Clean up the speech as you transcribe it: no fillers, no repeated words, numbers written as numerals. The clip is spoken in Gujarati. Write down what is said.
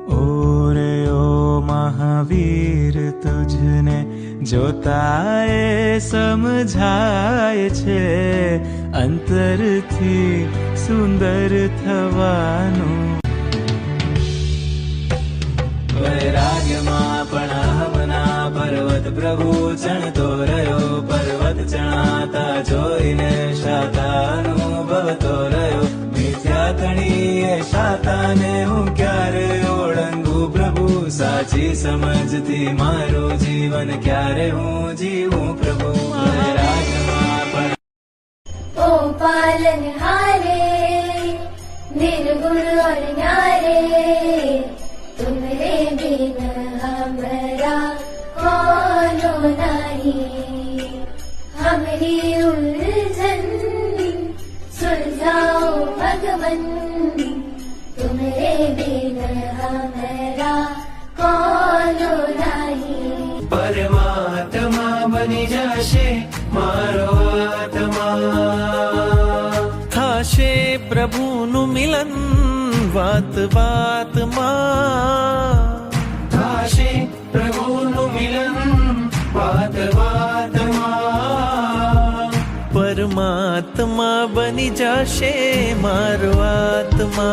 ઓરે ઓ મહાવીર તુજને જોતાએ સમજાય છે અંતરથી સુંદર થવાનું. વૈરાગ્યમાં પણ હમના પર્વત પ્રભુ ચણતો રહ્યો. પર્વત ચણાતા જોઈને શાતા અનુભવતો રહ્યો. મિથ્યા તણીએ શાતાને હું ક્યારે ઓળંગું પ્રભુ. સાચી સમજથી મારું જીવન ક્યારે હું જીવું પ્રભુ. વૈરાગ્યમાં પણ ओ पालनहारे निर्गुण और न्यारे, तुम्हारे बिन हमरा कोनो नहीं. हमारी उलझन सुलझाओ भगवन, तुम्हारे बिन हमरा कोनो नहीं. પરમાત્મા બની જશે મારો આત્મા. થશે પ્રભુનું મિલન વાત વાતમાં. થશે પ્રભુનું મિલન વાત વાતમાં. પરમાત્મા બની જશે મારો આત્મા.